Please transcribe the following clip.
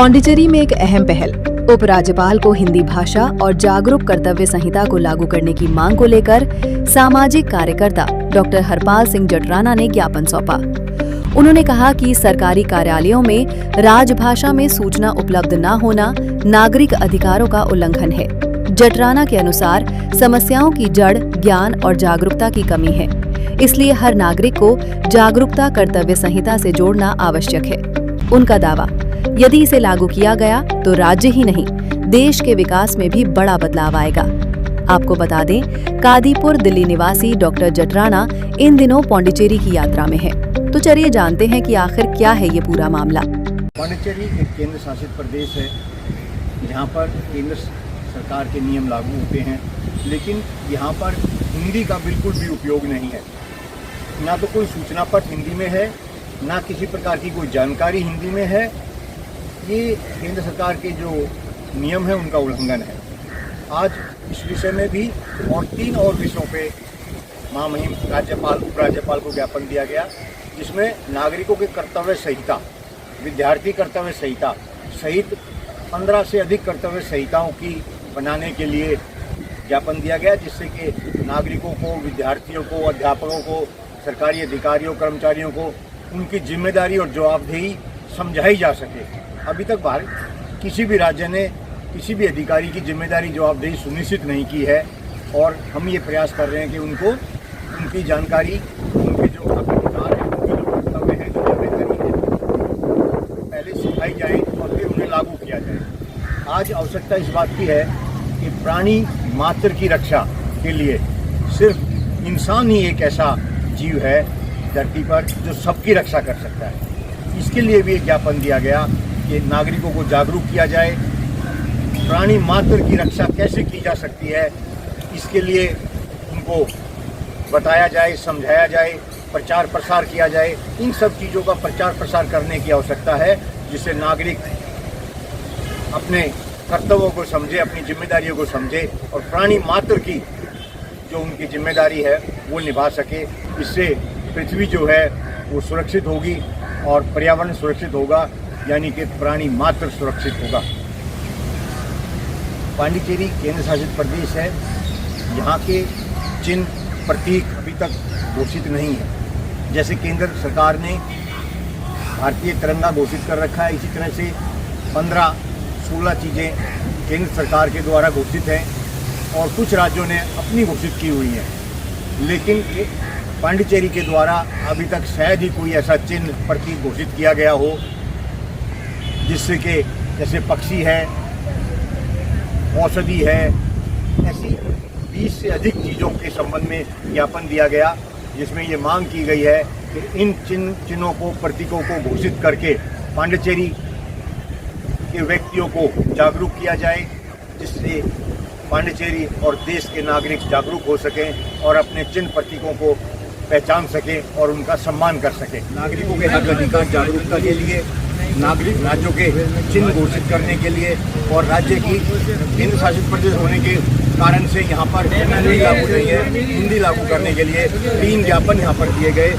पांडिचेरी में एक अहम पहल। उपराज्यपाल को हिंदी भाषा और जागरूक कर्तव्य संहिता को लागू करने की मांग को लेकर सामाजिक कार्यकर्ता डॉक्टर हरपाल सिंह जटराना ने ज्ञापन सौंपा। उन्होंने कहा कि सरकारी कार्यालयों में राजभाषा में सूचना उपलब्ध न होना नागरिक अधिकारों का उल्लंघन है। जटराना के अनुसार समस्याओं की जड़ ज्ञान और जागरूकता की कमी है, इसलिए हर नागरिक को जागरूकता कर्तव्य संहिता से जोड़ना आवश्यक है। उनका दावा, यदि इसे लागू किया गया तो राज्य ही नहीं देश के विकास में भी बड़ा बदलाव आएगा। आपको बता दें, कादीपुर दिल्ली निवासी डॉक्टर जटराना इन दिनों पांडिचेरी की यात्रा में है। तो चलिए जानते हैं कि आखिर क्या है ये पूरा मामला। पांडिचेरी एक केंद्र शासित प्रदेश है जहाँ पर केंद्र सरकार के नियम लागू होते हैं, लेकिन यहाँ पर हिंदी का बिल्कुल भी उपयोग नहीं है। ना तो कोई सूचना पत्र हिंदी में है, ना किसी प्रकार की कोई जानकारी हिंदी में है। ये केंद्र सरकार के जो नियम है उनका उल्लंघन है। आज इस विषय में भी और 3 और विषयों पे महामहिम राज्यपाल उपराज्यपाल को ज्ञापन दिया गया, जिसमें नागरिकों के कर्तव्य संहिता, विद्यार्थी कर्तव्य संहिता सहित 15 से अधिक कर्तव्य संहिताओं की बनाने के लिए ज्ञापन दिया गया, जिससे कि नागरिकों को, विद्यार्थियों को, अध्यापकों को, सरकारी अधिकारियों, कर्मचारियों को उनकी जिम्मेदारी और जवाबदेही समझाई जा सके। अभी तक भारत किसी भी राज्य ने किसी भी अधिकारी की जिम्मेदारी जवाबदेही सुनिश्चित नहीं की है, और हम ये प्रयास कर रहे हैं कि उनको उनकी जानकारी, उनके जो अधिकार है, उनके जो कर्तव्य है, जो जिम्मेदारी है, पहले सिखाई जाए और फिर उन्हें लागू किया जाए। आज आवश्यकता इस बात की है कि प्राणी मात्र की रक्षा के लिए सिर्फ इंसान ही एक ऐसा जीव है धरती पर जो सबकी रक्षा कर सकता है। इसके लिए भी एक ज्ञापन दिया गया कि नागरिकों को जागरूक किया जाए। प्राणी मात्र की रक्षा कैसे की जा सकती है, इसके लिए उनको बताया जाए, समझाया जाए, प्रचार प्रसार किया जाए। इन सब चीज़ों का प्रचार प्रसार करने की आवश्यकता है, जिससे नागरिक अपने कर्तव्यों को समझे, अपनी जिम्मेदारियों को समझे और प्राणी मात्र की जो उनकी जिम्मेदारी है वो निभा सके। इससे पृथ्वी जो है वो सुरक्षित होगी और पर्यावरण सुरक्षित होगा, यानी कि प्राणी मात्र सुरक्षित होगा। पांडिचेरी केंद्र शासित प्रदेश है, यहाँ के चिन्ह प्रतीक अभी तक घोषित नहीं है। जैसे केंद्र सरकार ने भारतीय तिरंगा घोषित कर रखा है, इसी तरह से 15-16 चीज़ें केंद्र सरकार के द्वारा घोषित हैं और कुछ राज्यों ने अपनी घोषित की हुई हैं, लेकिन पांडिचेरी के द्वारा अभी तक शायद ही कोई ऐसा चिन्ह प्रतीक घोषित किया गया हो, जिससे कि जैसे पक्षी है, औषधि है, ऐसी 20 से अधिक चीज़ों के संबंध में ज्ञापन दिया गया, जिसमें ये मांग की गई है कि इन चिन्हों को, प्रतीकों को घोषित करके पांडिचेरी के व्यक्तियों को जागरूक किया जाए, जिससे पांडिचेरी और देश के नागरिक जागरूक हो सकें और अपने चिन्ह प्रतीकों को पहचान सकें और उनका सम्मान कर सकें। नागरिकों के हक अधिकार जागरूकता के लिए, नागरिक राज्यों के चिन्ह घोषित करने के लिए और राज्य की केंद्र शासित प्रदेश होने के कारण से यहाँ पर हिंदी लागू नहीं है, हिंदी लागू करने के लिए 3 ज्ञापन यहाँ पर दिए गए।